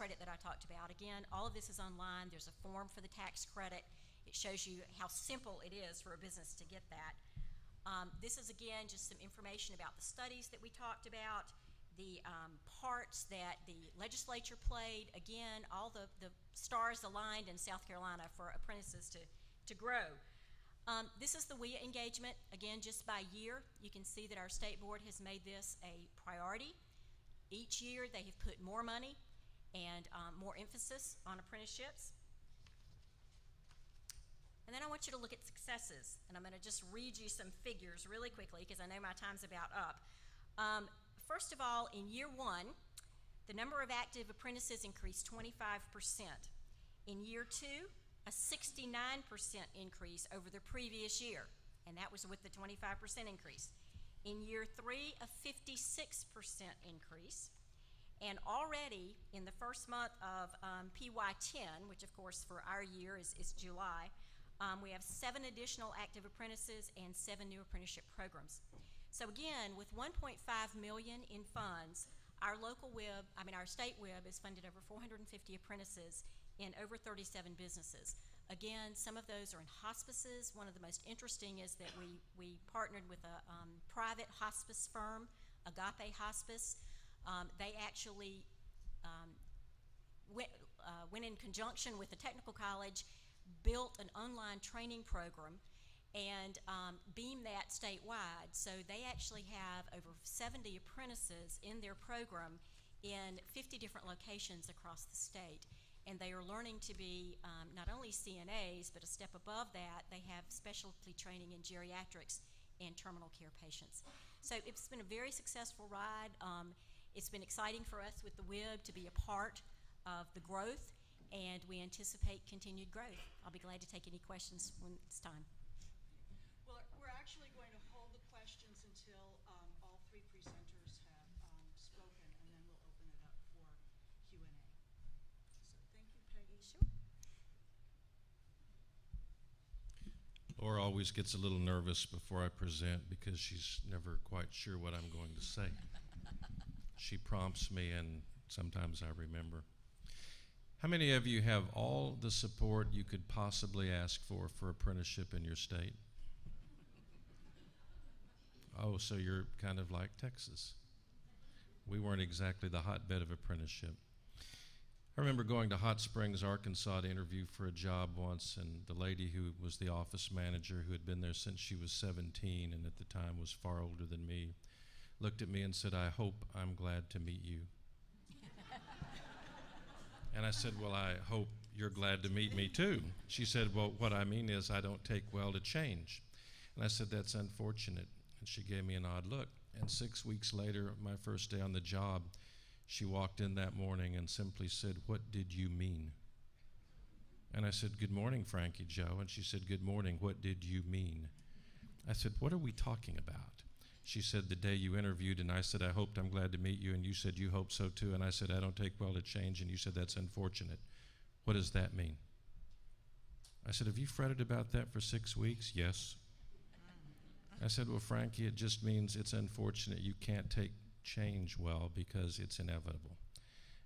credit that I talked about. Again, all of this is online. There's a form for the tax credit. It shows you how simple it is for a business to get that. This is, again, just some information about the studies that we talked about, the parts that the legislature played. Again, all the stars aligned in South Carolina for apprentices to grow. This is the WIA engagement. Again, just by year, you can see that our state board has made this a priority. Each year, they have put more money and more emphasis on apprenticeships. And then I want you to look at successes, and I'm going to just read you some figures really quickly because I know my time's about up. First of all, in year one, the number of active apprentices increased 25%. In year two, a 69% increase over the previous year, and that was with the 25% increase. In year three, a 56% increase. And already in the first month of PY10, which of course for our year is July, we have 7 additional active apprentices and 7 new apprenticeship programs. So again, with $1.5 million in funds, our local WIB, our state WIB has funded over 450 apprentices in over 37 businesses. Again, some of those are in hospices. One of the most interesting is that we partnered with a private hospice firm, Agape Hospice. They actually went in conjunction with the technical college, built an online training program, and beamed that statewide. So they actually have over 70 apprentices in their program in 50 different locations across the state. And they are learning to be not only CNAs, but a step above that, they have specialty training in geriatrics and terminal care patients. So it's been a very successful ride. It's been exciting for us with the WIB to be a part of the growth, and we anticipate continued growth. I'll be glad to take any questions when it's time. Well, we're actually going to hold the questions until all 3 presenters have spoken, and then we'll open it up for Q&A. So thank you, Peggy. Sure. Laura always gets a little nervous before I present because she's never quite sure what I'm going to say. She prompts me, and sometimes I remember. How many of you have all the support you could possibly ask for apprenticeship in your state? Oh, so you're kind of like Texas. We weren't exactly the hotbed of apprenticeship. I remember going to Hot Springs, Arkansas to interview for a job once, and the lady who was the office manager, who had been there since she was 17 and at the time was far older than me, looked at me and said, "I hope I'm glad to meet you." And I said, "Well, I hope you're glad to meet me too." She said, "Well, what I mean is I don't take well to change." And I said, "That's unfortunate." And she gave me an odd look. And 6 weeks later, my first day on the job, she walked in that morning and simply said, "What did you mean?" And I said, "Good morning, Frankie Joe." And she said, "Good morning, what did you mean?" I said, "What are we talking about?" She said, "The day you interviewed, and I said, I hoped I'm glad to meet you, and you said you hope so too, and I said, I don't take well to change, and you said, that's unfortunate. What does that mean?" I said, "Have you fretted about that for 6 weeks?" "Yes." I said, "Well, Frankie, it just means it's unfortunate you can't take change well because it's inevitable.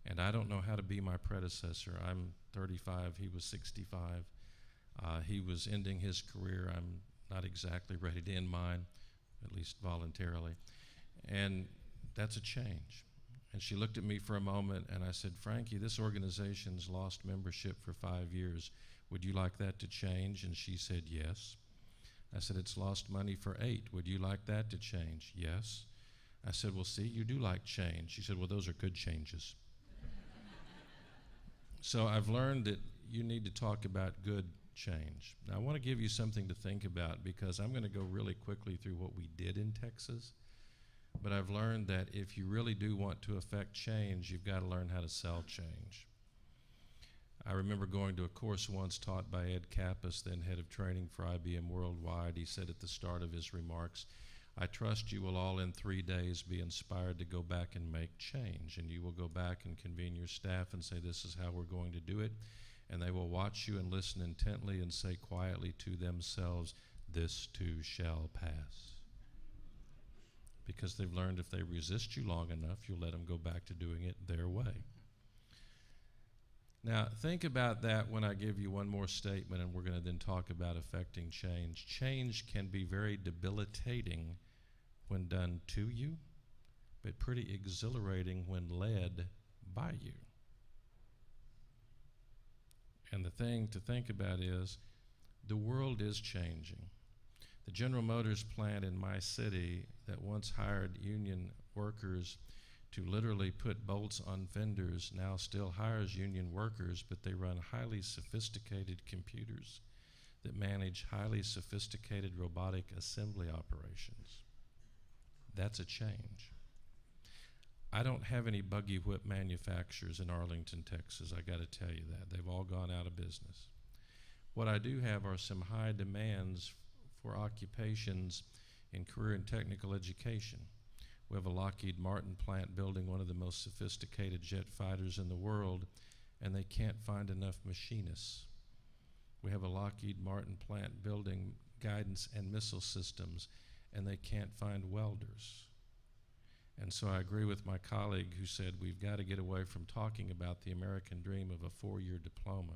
And I don't know how to be my predecessor. I'm 35, he was 65. He was ending his career. I'm not exactly ready to end mine, at least voluntarily. And that's a change." And she looked at me for a moment, and I said, "Frankie, this organization's lost membership for 5 years. Would you like that to change?" And she said, "Yes." I said, "It's lost money for 8. Would you like that to change?" "Yes." I said, "Well, see, you do like change." She said, "Well, those are good changes." So I've learned that you need to talk about good change. Now, I want to give you something to think about because I'm going to go really quickly through what we did in Texas. But I've learned that if you really do want to affect change, you've got to learn how to sell change. I remember going to a course once taught by Ed Kappas, then head of training for IBM Worldwide. He said at the start of his remarks, "I trust you will all in 3 days be inspired to go back and make change. And you will go back and convene your staff and say, this is how we're going to do it. And they will watch you and listen intently and say quietly to themselves, this too shall pass." Because they've learned if they resist you long enough, you'll let them go back to doing it their way. Now, think about that when I give you one more statement, and we're going to then talk about affecting change. Change can be very debilitating when done to you, but pretty exhilarating when led by you. And the thing to think about is the world is changing. The General Motors plant in my city that once hired union workers to literally put bolts on fenders now still hires union workers, but they run highly sophisticated computers that manage highly sophisticated robotic assembly operations. That's a change. I don't have any buggy whip manufacturers in Arlington, Texas. I got to tell you that. They've all gone out of business. What I do have are some high demands for occupations in career and technical education. We have a Lockheed Martin plant building one of the most sophisticated jet fighters in the world, and they can't find enough machinists. We have a Lockheed Martin plant building guidance and missile systems, and they can't find welders. And so I agree with my colleague who said we've got to get away from talking about the American dream of a 4-year diploma.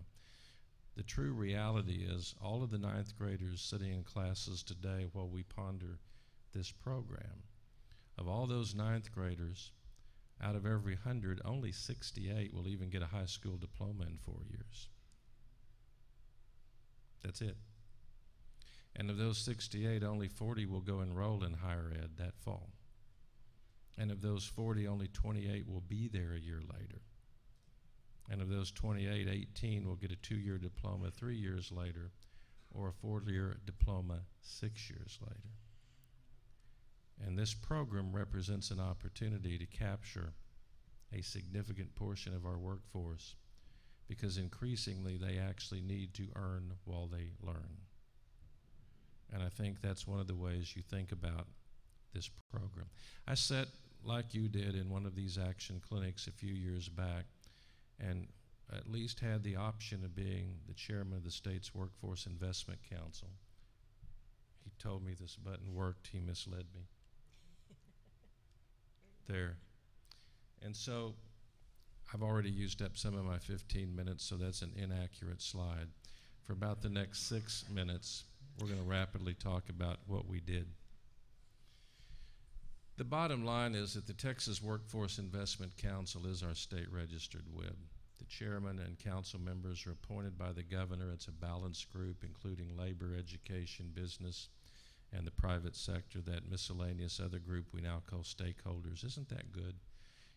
The true reality is all of the 9th graders sitting in classes today while we ponder this program, of all those 9th graders, out of every 100, only 68 will even get a high school diploma in 4 years. That's it. And of those 68, only 40 will go enroll in higher ed that fall. And of those 40, only 28 will be there a year later. And of those 28, 18 will get a 2-year diploma 3 years later, or a 4-year diploma 6 years later. And this program represents an opportunity to capture a significant portion of our workforce, because increasingly they actually need to earn while they learn. And I think that's one of the ways you think about this program. I sat, like you did, in one of these action clinics a few years back, and at least had the option of being the chairman of the state's Workforce Investment Council. He told me this button worked. He misled me. There. And so I've already used up some of my 15 minutes, so that's an inaccurate slide. For about the next 6 minutes, we're going to rapidly talk about what we did. The bottom line is that the Texas Workforce Investment Council is our state registered WIB. The chairman and council members are appointed by the governor. It's a balanced group, including labor, education, business, and the private sector, that miscellaneous other group we now call stakeholders. Isn't that good?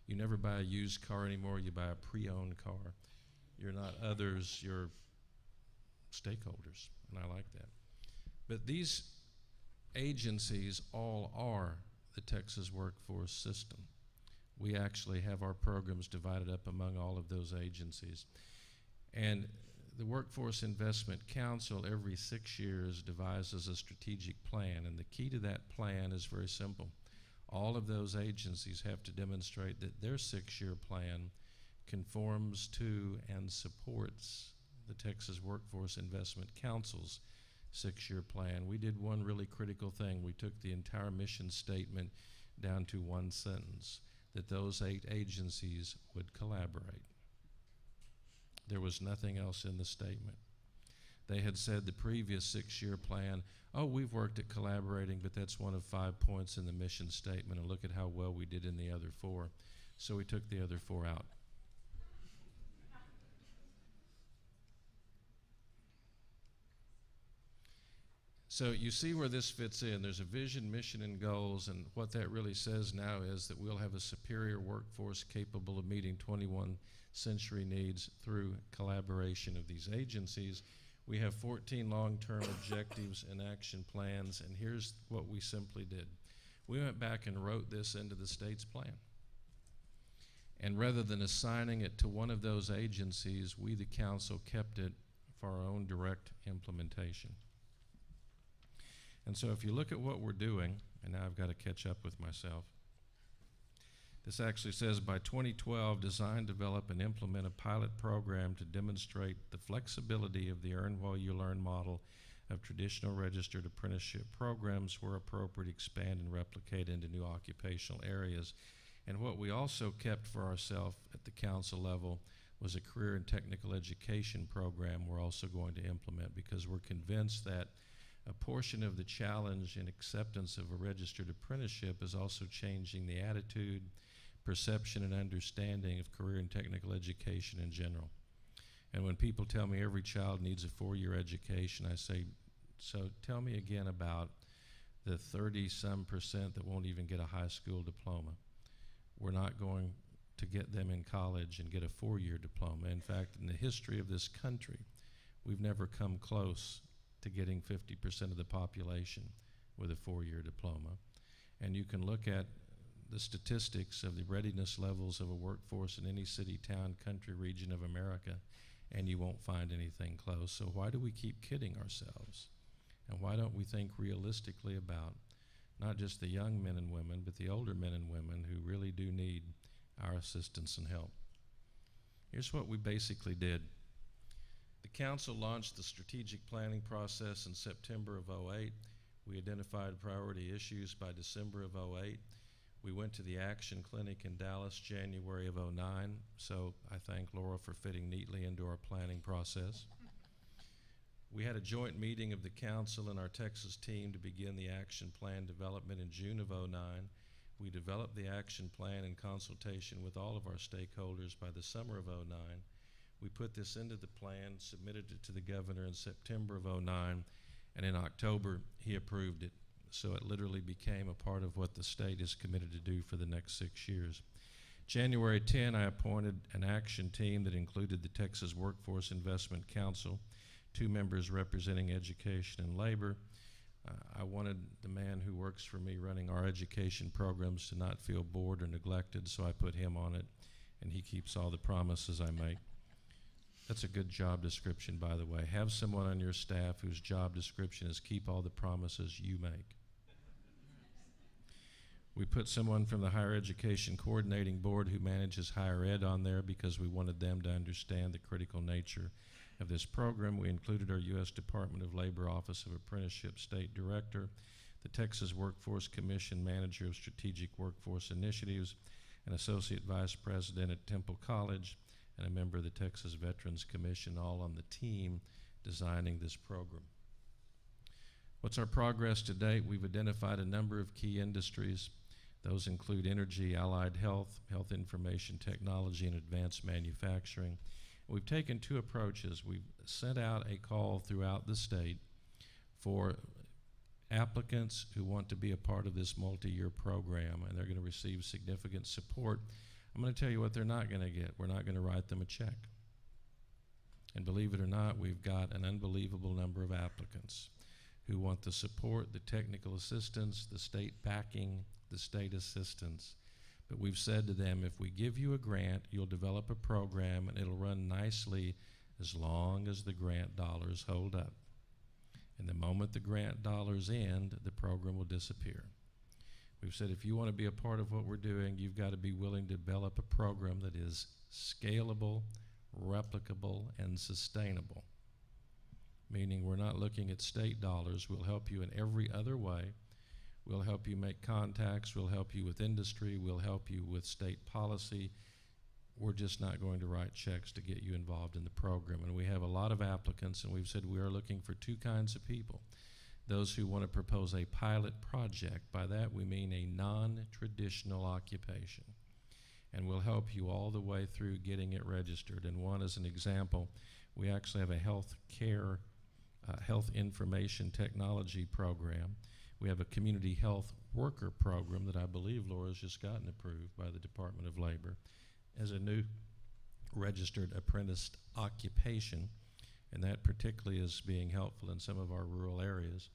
You never buy a used car anymore, you buy a pre-owned car. You're not others, you're stakeholders, and I like that. But these agencies all are the Texas workforce system. We actually have our programs divided up among all of those agencies. And the Workforce Investment Council every 6 years devises a strategic plan, and the key to that plan is very simple. All of those agencies have to demonstrate that their 6-year plan conforms to and supports the Texas Workforce Investment Council's 6-year plan. We did one really critical thing. We took the entire mission statement down to one sentence, that those 8 agencies would collaborate. There was nothing else in the statement. They had said the previous 6-year plan, oh, we've worked at collaborating, but that's one of 5 points in the mission statement, and look at how well we did in the other 4. So we took the other 4 out. So you see where this fits in. There's a vision, mission, and goals, and what that really says now is that we'll have a superior workforce capable of meeting 21st century needs through collaboration of these agencies. We have 14 long-term objectives and action plans, and here's what we simply did. We went back and wrote this into the state's plan. And rather than assigning it to one of those agencies, we, the council, kept it for our own direct implementation. And so if you look at what we're doing, and now I've got to catch up with myself, this actually says by 2012, design, develop, and implement a pilot program to demonstrate the flexibility of the earn while you learn model of traditional registered apprenticeship programs, where appropriate, expand and replicate into new occupational areas. And what we also kept for ourselves at the council level was a career and technical education program we're also going to implement, because we're convinced that a portion of the challenge and acceptance of a registered apprenticeship is also changing the attitude, perception, and understanding of career and technical education in general. And when people tell me every child needs a 4-year education, I say, so tell me again about the 30-some% that won't even get a high school diploma. We're not going to get them in college and get a 4-year diploma. In fact, in the history of this country, we've never come close to getting 50% of the population with a 4-year diploma. And you can look at the statistics of the readiness levels of a workforce in any city, town, country, region of America, and you won't find anything close. So why do we keep kidding ourselves? And why don't we think realistically about not just the young men and women, but the older men and women who really do need our assistance and help? Here's what we basically did. The council launched the strategic planning process in September of '08. We identified priority issues by December of '08. We went to the Action Clinic in Dallas January of '09, so I thank Laura for fitting neatly into our planning process. We had a joint meeting of the council and our Texas team to begin the action plan development in June of '09. We developed the action plan in consultation with all of our stakeholders by the summer of '09. We put this into the plan, submitted it to the governor in September of '09, and in October he approved it. So it literally became a part of what the state is committed to do for the next 6 years. January 10, I appointed an action team that included the Texas Workforce Investment Council, 2 members representing education and labor. I wanted the man who works for me running our education programs to not feel bored or neglected, so I put him on it, and he keeps all the promises I make. That's a good job description, by the way. Have someone on your staff whose job description is keep all the promises you make. We put someone from the Higher Education Coordinating Board who manages higher ed on there because we wanted them to understand the critical nature of this program. We included our U.S. Department of Labor Office of Apprenticeship State Director, the Texas Workforce Commission Manager of Strategic Workforce Initiatives, an Associate Vice President at Temple College, and a member of the Texas Veterans Commission, all on the team designing this program. What's our progress to date? We've identified a number of key industries. Those include energy, allied health, health information technology, and advanced manufacturing. We've taken 2 approaches. We've sent out a call throughout the state for applicants who want to be a part of this multi-year program, and they're going to receive significant support. I'm going to tell you what they're not going to get. We're not going to write them a check. And believe it or not, we've got an unbelievable number of applicants who want the support, the technical assistance, the state backing, the state assistance. But we've said to them, if we give you a grant, you'll develop a program and it'll run nicely as long as the grant dollars hold up. And the moment the grant dollars end, the program will disappear. We've said if you want to be a part of what we're doing, you've got to be willing to develop a program that is scalable, replicable, and sustainable. Meaning we're not looking at state dollars. We'll help you in every other way. We'll help you make contacts. We'll help you with industry. We'll help you with state policy. We're just not going to write checks to get you involved in the program. And we have a lot of applicants, and we've said we are looking for 2 kinds of people. Those who want to propose a pilot project. By that we mean a non-traditional occupation. And we'll help you all the way through getting it registered. And one, as an example, we actually have a health information technology program. We have a community health worker program that I believe Laura's just gotten approved by the Department of Labor as a new registered apprentice occupation, and that particularly is being helpful in some of our rural areas.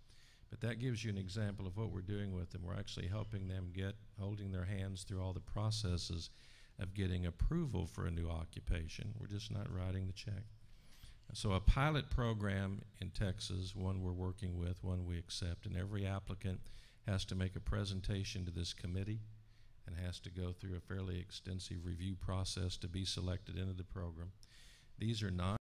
But that gives you an example of what we're doing with them. We're actually helping them holding their hands through all the processes of getting approval for a new occupation. We're just not writing the check. So a pilot program in Texas, one we're working with, one we accept, and every applicant has to make a presentation to this committee and has to go through a fairly extensive review process to be selected into the program. These are not